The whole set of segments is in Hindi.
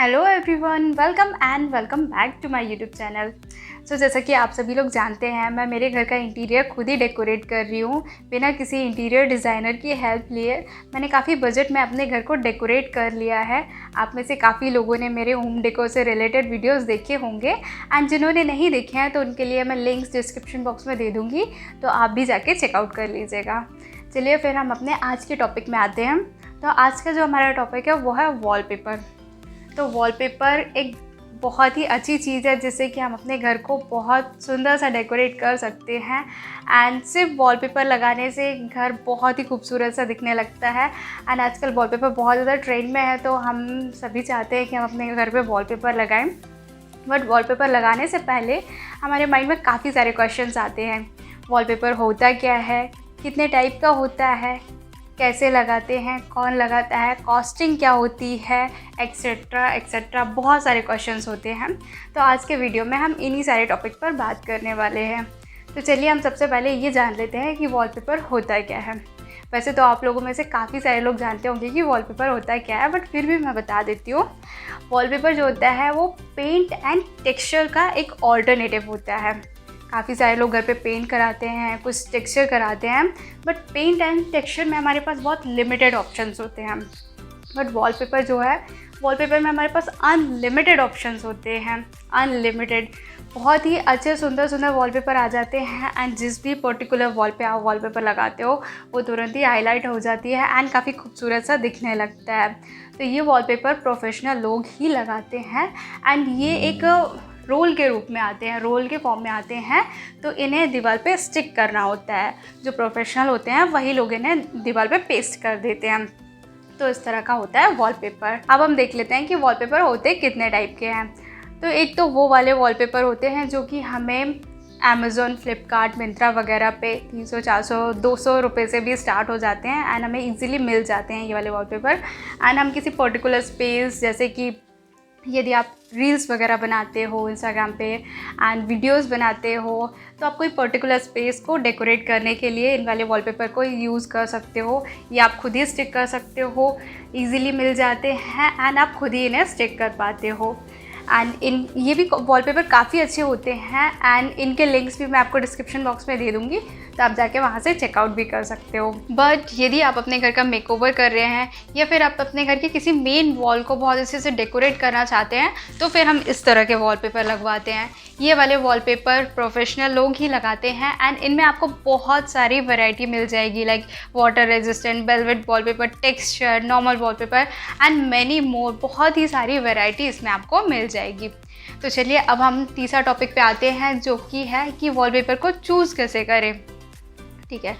Hello everyone, welcome back to my YouTube channel. जैसा कि आप सभी लोग जानते हैं, मैं मेरे घर का इंटीरियर खुद ही डेकोरेट कर रही हूँ बिना किसी इंटीरियर डिज़ाइनर की हेल्प लिए। मैंने काफ़ी बजट में अपने घर को डेकोरेट कर लिया है। आप में से काफ़ी लोगों ने मेरे होम डेकोर से रिलेटेड वीडियोस देखे होंगे एंड जिन्होंने नहीं देखे हैं तो उनके लिए मैं लिंक्स डिस्क्रिप्शन बॉक्स में दे दूँगी, तो आप भी जाके चेकआउट कर लीजिएगा। चलिए फिर हम अपने आज के टॉपिक में आते हैं। तो आज का जो हमारा टॉपिक है वो है वॉलपेपर। तो वॉलपेपर एक बहुत ही अच्छी चीज़ है जिससे कि हम अपने घर को बहुत सुंदर सा डेकोरेट कर सकते हैं एंड सिर्फ वॉलपेपर लगाने से घर बहुत ही खूबसूरत सा दिखने लगता है। एंड आजकल वॉलपेपर बहुत ज़्यादा ट्रेंड में है, तो हम सभी चाहते हैं कि हम अपने घर पे वॉलपेपर लगाएं। बट वॉलपेपर लगाने से पहले हमारे माइंड में काफ़ी सारे क्वेश्चंस आते हैं। वॉलपेपर होता क्या है, कितने टाइप का होता है, कैसे लगाते हैं, कौन लगाता है, कॉस्टिंग क्या होती है, एक्सेट्रा एक्सेट्रा, बहुत सारे क्वेश्चंस होते हैं। तो आज के वीडियो में हम इन्हीं सारे टॉपिक पर बात करने वाले हैं। तो चलिए हम सबसे पहले ये जान लेते हैं कि वॉलपेपर होता क्या है। वैसे तो आप लोगों में से काफ़ी सारे लोग जानते होंगे कि वॉलपेपर होता क्या है, बट फिर भी मैं बता देती हूँ। वॉलपेपर जो होता है वो पेंट एंड टेक्सचर का एक ऑल्टरनेटिव होता है। काफ़ी सारे लोग घर पे पेंट कराते हैं, कुछ टेक्सचर कराते हैं, बट पेंट एंड टेक्सचर में हमारे पास बहुत लिमिटेड ऑप्शंस होते हैं। बट वॉलपेपर जो है, वॉलपेपर में हमारे पास अनलिमिटेड ऑप्शंस होते हैं। अनलिमिटेड बहुत ही अच्छे सुंदर सुंदर वॉलपेपर आ जाते हैं एंड जिस भी पर्टिकुलर वॉल पे आप वॉलपेपर लगाते हो वो तुरंत ही हाईलाइट हो जाती है एंड काफ़ी खूबसूरत सा दिखने लगता है। तो ये वॉलपेपर प्रोफेशनल लोग ही लगाते हैं एंड ये एक रोल के रूप में आते हैं, रोल के फॉर्म में आते हैं। तो इन्हें दीवार पे स्टिक करना होता है। जो प्रोफेशनल होते हैं वही लोग इन्हें दीवार पे पेस्ट कर देते हैं। तो इस तरह का होता है वॉलपेपर। अब हम देख लेते हैं कि वॉलपेपर होते कितने टाइप के हैं। तो एक तो वो वाले वॉलपेपर होते हैं जो कि हमें अमेज़ॉन, फ्लिपकार्ट, मिंत्रा वगैरह पे 300, 400, 200 रुपये से भी स्टार्ट हो जाते हैं एंड हमें ईजिली मिल जाते हैं ये वाले वॉलपेपर। एंड हम किसी पर्टिकुलर स्पेस, जैसे कि यदि आप रील्स वगैरह बनाते हो इंस्टाग्राम पे एंड वीडियोस बनाते हो, तो आप कोई पर्टिकुलर स्पेस को डेकोरेट करने के लिए इन वाले वॉलपेपर को यूज़ कर सकते हो या आप खुद ही स्टिक कर सकते हो। इजीली मिल जाते हैं एंड आप खुद ही इन्हें स्टिक कर पाते हो। एंड ये भी वॉलपेपर काफ़ी अच्छे होते हैं एंड इनके लिंक्स भी मैं आपको डिस्क्रिप्शन बॉक्स में दे दूँगी, तो आप जाके वहाँ से चेकआउट भी कर सकते हो। बट यदि आप अपने घर का मेकओवर कर रहे हैं या फिर आप अपने घर के किसी मेन वॉल को बहुत अच्छे से डेकोरेट करना चाहते हैं, तो फिर हम इस तरह के वॉलपेपर लगवाते हैं। ये वाले वॉलपेपर प्रोफेशनल लोग ही लगाते हैं एंड इनमें आपको बहुत सारी वैरायटी मिल जाएगी, like water resistant, velvet wallpaper, texture, normal wallpaper and many more. बहुत ही सारी वैरायटी इसमें आपको मिल जाएगी। तो चलिए अब हम तीसरा टॉपिक पे आते हैं, जो कि है कि वॉलपेपर को चूज़ कैसे करें। ठीक है,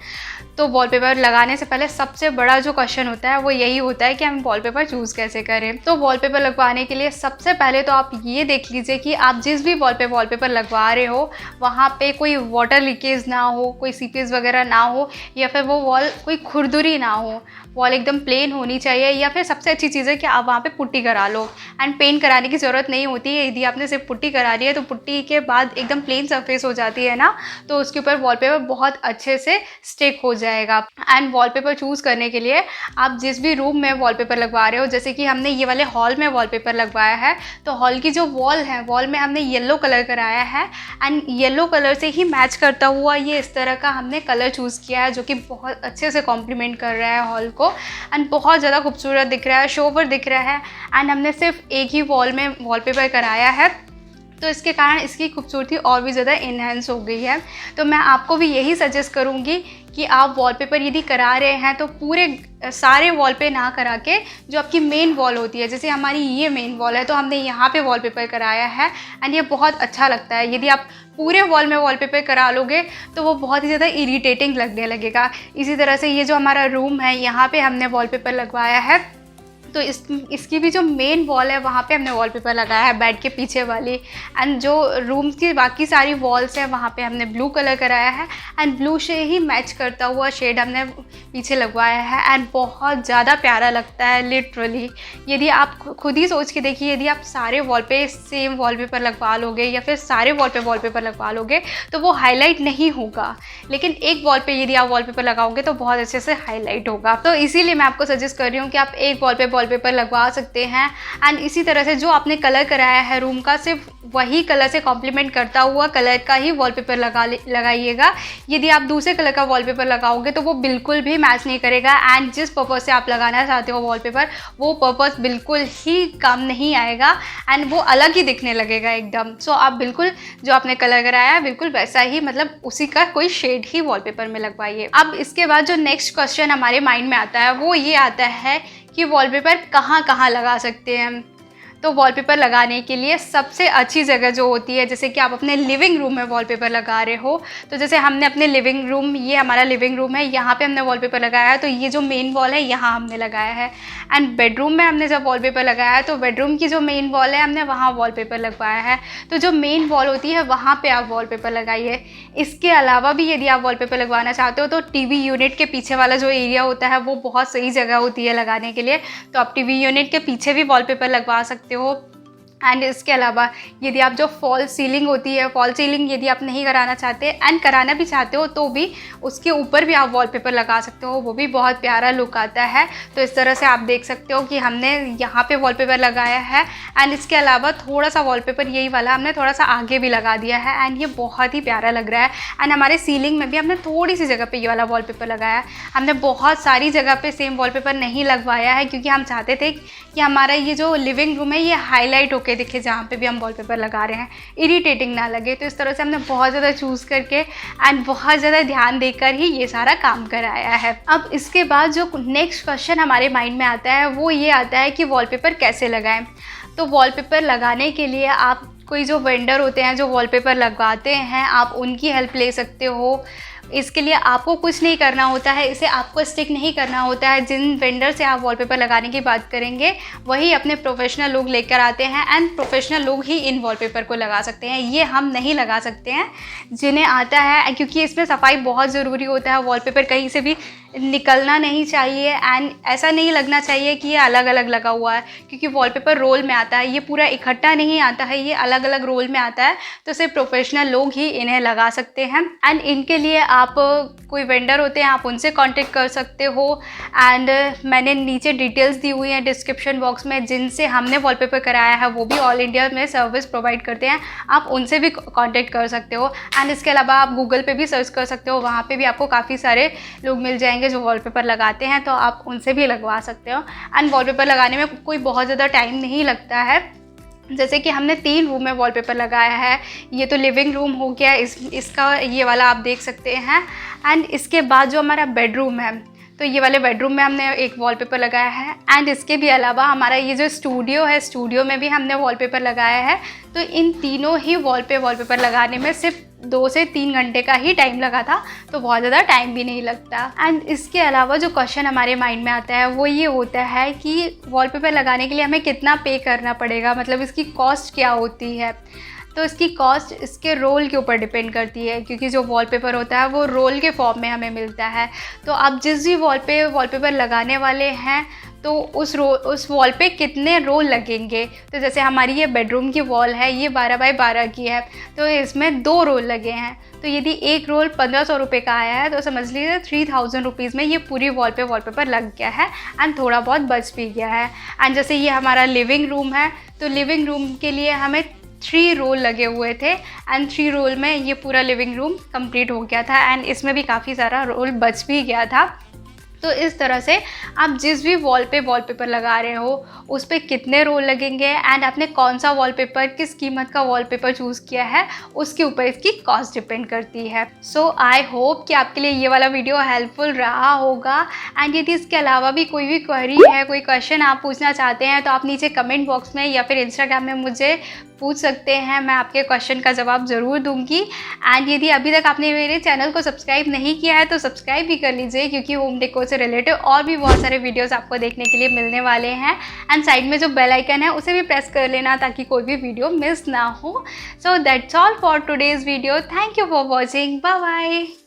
तो वॉलपेपर लगाने से पहले सबसे बड़ा जो क्वेश्चन होता है वो यही होता है कि हम वॉलपेपर चूज़ कैसे करें। तो वॉलपेपर लगवाने के लिए सबसे पहले तो आप ये देख लीजिए कि आप जिस भी वॉल पे वॉलपेपर लगवा रहे हो वहाँ पे कोई वाटर लीकेज ना हो, कोई सीपेज वगैरह ना हो, या फिर वो वॉल कोई खुरदुरी ना हो। वॉल एकदम प्लेन होनी चाहिए, या फिर सबसे अच्छी चीज़ है कि आप वहाँ पे पुट्टी करा लो एंड पेंट कराने की ज़रूरत नहीं होती है। यदि आपने सिर्फ पुट्टी करा ली है तो पुट्टी के बाद एकदम प्लेन सरफेस हो जाती है ना, तो उसके ऊपर वॉलपेपर बहुत अच्छे से स्टिक हो जाएगा। एंड वॉलपेपर चूज़ करने के लिए आप जिस भी रूम में वॉलपेपर लगवा रहे हो, जैसे कि हमने ये वाले हॉल में वॉलपेपर लगवाया है, तो हॉल की जो वॉल है, वॉल में हमने येलो कलर कराया है एंड येलो कलर से ही मैच करता हुआ ये इस तरह का हमने कलर चूज़ किया है, जो कि बहुत अच्छे से कॉम्प्लीमेंट कर रहा है हॉल को एंड बहुत ज़्यादा खूबसूरत दिख रहा है, शोवर दिख रहा है। एंड हमने सिर्फ एक ही वॉल में वॉलपेपर कराया है, तो इसके कारण इसकी खूबसूरती और भी ज़्यादा इन्हेंस हो गई है। तो मैं आपको भी यही सजेस्ट करूँगी कि आप वॉलपेपर यदि करा रहे हैं तो पूरे सारे वॉल पे ना करा के जो आपकी मेन वॉल होती है, जैसे हमारी ये मेन वॉल है तो हमने यहाँ पे वॉलपेपर कराया है एंड ये बहुत अच्छा लगता है। यदि आप पूरे वॉल में वॉलपेपर करा लोगे तो वो बहुत ही ज़्यादा इरिटेटिंग लगने लगेगा। इसी तरह से ये जो हमारा रूम है, यहाँ पे हमने वॉलपेपर लगवाया है, तो इसकी भी जो मेन वॉल है वहाँ पे हमने वॉलपेपर लगाया है, बेड के पीछे वाली। एंड जो रूम की बाकी सारी वॉल्स हैं वहाँ पे हमने ब्लू कलर कराया है एंड ब्लू से ही मैच करता हुआ शेड हमने पीछे लगवाया है एंड बहुत ज़्यादा प्यारा लगता है लिटरली। यदि आप खुद ही सोच के देखिए, यदि आप सारे वॉल पे सेम वॉलपेपर लगवा लोगे या फिर सारे वॉल पे वॉलपेपर लगवा लोगे तो वो हाईलाइट नहीं होगा, लेकिन एक वॉल पे यदि आप वॉलपेपर लगाओगे तो बहुत अच्छे से हाईलाइट होगा। तो इसीलिए मैं आपको सजेस्ट कर रही हूँ कि आप एक वॉल पे वॉलपेपर लगवा सकते हैं। एंड इसी तरह से जो आपने कलर कराया है रूम का, सिर्फ वही कलर से कॉम्प्लीमेंट करता हुआ कलर का ही वॉलपेपर लगाइएगा। यदि आप दूसरे कलर का वॉलपेपर लगाओगे तो वो बिल्कुल भी मैच नहीं करेगा एंड जिस पर्पज़ से आप लगाना चाहते हो वॉलपेपर, वो पर्पज़ बिल्कुल ही काम नहीं आएगा एंड वो अलग ही दिखने लगेगा एकदम। सो आप बिल्कुल जो आपने कलर कराया है बिल्कुल वैसा ही, मतलब उसी का कोई शेड ही वॉलपेपर में लगवाइए। अब इसके बाद जो नेक्स्ट क्वेश्चन हमारे माइंड में आता है वो ये आता है कि वॉलपेपर कहाँ कहाँ लगा सकते हैं। तो वॉलपेपर लगाने के लिए सबसे अच्छी जगह जो होती है, जैसे कि आप अपने लिविंग रूम में वॉलपेपर लगा रहे हो, तो जैसे हमने अपने लिविंग रूम, ये हमारा लिविंग रूम है, यहाँ पे हमने वॉलपेपर लगाया है, तो ये जो मेन वॉल है यहाँ हमने लगाया है। एंड बेडरूम में हमने जब वॉलपेपर लगाया है तो बेडरूम की जो मेन वॉल है हमने वहाँ वॉलपेपर लगवाया है। तो जो मेन वॉल होती है वहाँ पर आप वॉलपेपर लगाइए। इसके अलावा भी यदि आप वॉलपेपर लगवाना चाहते हो तो टीवी यूनिट के पीछे वाला जो एरिया होता है वो बहुत सही जगह होती है लगाने के लिए, तो आप टीवी यूनिट के पीछे भी वॉलपेपर लगवा सकते हो। एंड इसके अलावा यदि आप जो फॉल सीलिंग होती है, फॉल सीलिंग यदि आप नहीं कराना चाहते एंड कराना भी चाहते हो तो भी उसके ऊपर भी आप वॉलपेपर लगा सकते हो, वो भी बहुत प्यारा लुक आता है। तो इस तरह से आप देख सकते हो कि हमने यहाँ पे वॉलपेपर लगाया है एंड इसके अलावा थोड़ा सा वॉलपेपर यही वाला हमने थोड़ा सा आगे भी लगा दिया है एंड ये बहुत ही प्यारा लग रहा है। एंड हमारे सीलिंग में भी हमने थोड़ी सी जगह पर ये वाला वॉलपेपर लगाया है। हमने बहुत सारी जगह पर सेम वॉलपेपर नहीं लगवाया है क्योंकि हम चाहते थे कि हमारा ये जो लिविंग रूम है ये हाईलाइट होकर दिखे जहाँ पे भी हम वॉलपेपर लगा रहे हैं, इरिटेटिंग ना लगे। तो इस तरह से हमने बहुत ज़्यादा चूज़ करके एंड बहुत ज़्यादा ध्यान देकर ही ये सारा काम कराया है। अब इसके बाद जो नेक्स्ट क्वेश्चन हमारे माइंड में आता है वो ये आता है कि वॉलपेपर कैसे लगाएं। तो वॉलपेपर लगाने के लिए आप कोई जो वेंडर होते हैं जो वॉलपेपर लगाते हैं, आप उनकी हेल्प ले सकते हो। इसके लिए आपको कुछ नहीं करना होता है, इसे आपको स्टिक नहीं करना होता है। जिन वेंडर से आप वॉलपेपर लगाने की बात करेंगे वही अपने प्रोफेशनल लोग लेकर आते हैं एंड प्रोफेशनल लोग ही इन वॉलपेपर को लगा सकते हैं, ये हम नहीं लगा सकते हैं जिन्हें आता है, क्योंकि इसमें सफाई बहुत ज़रूरी होता है। वॉलपेपर कहीं से भी निकलना नहीं चाहिए एंड ऐसा नहीं लगना चाहिए कि ये अलग अलग लगा हुआ है, क्योंकि वॉलपेपर रोल में आता है, ये पूरा इकट्ठा नहीं आता है, ये अलग अलग रोल में आता है। तो सिर्फ प्रोफेशनल लोग ही इन्हें लगा सकते हैं एंड इनके लिए आप कोई वेंडर होते हैं आप उनसे कांटेक्ट कर सकते हो। एंड मैंने नीचे डिटेल्स दी हुई हैं डिस्क्रिप्शन बॉक्स में, जिनसे हमने वॉलपेपर कराया है वो भी ऑल इंडिया में सर्विस प्रोवाइड करते हैं, आप उनसे भी कांटेक्ट कर सकते हो। एंड इसके अलावा आप गूगल पे भी सर्च कर सकते हो, वहाँ पे भी आपको काफ़ी सारे लोग मिल जाएंगे जो वॉलपेपर लगाते हैं, तो आप उनसे भी लगवा सकते हो। एंड वॉलपेपर लगाने में कोई बहुत ज़्यादा टाइम नहीं लगता है। जैसे कि हमने 3 रूम में वॉलपेपर लगाया है, ये तो लिविंग रूम हो गया, इसका ये वाला आप देख सकते हैं। एंड इसके बाद जो हमारा बेडरूम है, तो ये वाले बेडरूम में हमने एक वॉलपेपर लगाया है। एंड इसके भी अलावा हमारा ये जो स्टूडियो है, स्टूडियो में भी हमने वॉलपेपर लगाया है। तो इन तीनों ही वॉलपेपर लगाने में सिर्फ 2 से 3 घंटे का ही टाइम लगा था, तो बहुत ज़्यादा टाइम भी नहीं लगता। एंड इसके अलावा जो क्वेश्चन हमारे माइंड में आता है वो ये होता है कि वॉलपेपर लगाने के लिए हमें कितना पे करना पड़ेगा, मतलब इसकी कॉस्ट क्या होती है। तो इसकी कॉस्ट इसके रोल के ऊपर डिपेंड करती है, क्योंकि जो वॉलपेपर होता है वो रोल के फॉर्म में हमें मिलता है। तो आप जिस भी वॉलपेपर लगाने वाले हैं तो उस वॉल पे कितने रोल लगेंगे। तो जैसे हमारी ये बेडरूम की वॉल है, ये 12 बाई 12 की है, तो इसमें 2 रोल लगे हैं। तो यदि एक रोल 1500 रुपये का आया है तो समझ लीजिए 3000 रुपीज़ में ये पूरी वॉलपेपर लग गया है एंड थोड़ा बहुत बच भी गया है। एंड जैसे ये हमारा लिविंग रूम है, तो लिविंग रूम के लिए हमें 3 रोल लगे हुए थे एंड 3 रोल में ये पूरा लिविंग रूम कंप्लीट हो गया था एंड इसमें भी काफ़ी सारा रोल बच भी गया था। तो इस तरह से आप जिस भी वॉल पे वॉलपेपर लगा रहे हो उस पर कितने रोल लगेंगे एंड आपने कौन सा वॉलपेपर, किस कीमत का वॉलपेपर चूज़ किया है, उसके ऊपर इसकी कॉस्ट डिपेंड करती है। सो आई होप कि आपके लिए ये वाला वीडियो हेल्पफुल रहा होगा। एंड यदि इसके अलावा भी कोई भी क्वेरी है, कोई क्वेश्चन आप पूछना चाहते हैं, तो आप नीचे कमेंट बॉक्स में या फिर इंस्टाग्राम में मुझे पूछ सकते हैं, मैं आपके क्वेश्चन का जवाब ज़रूर दूंगी। एंड यदि अभी तक आपने मेरे चैनल को सब्सक्राइब नहीं किया है तो सब्सक्राइब भी कर लीजिए, क्योंकि होम डेकोर से रिलेटेड और भी बहुत सारे वीडियोस आपको देखने के लिए मिलने वाले हैं। एंड साइड में जो बेल आइकन है उसे भी प्रेस कर लेना ताकि कोई भी वीडियो मिस ना हो। So that's all for today's video. Thank you for watching. Bye bye.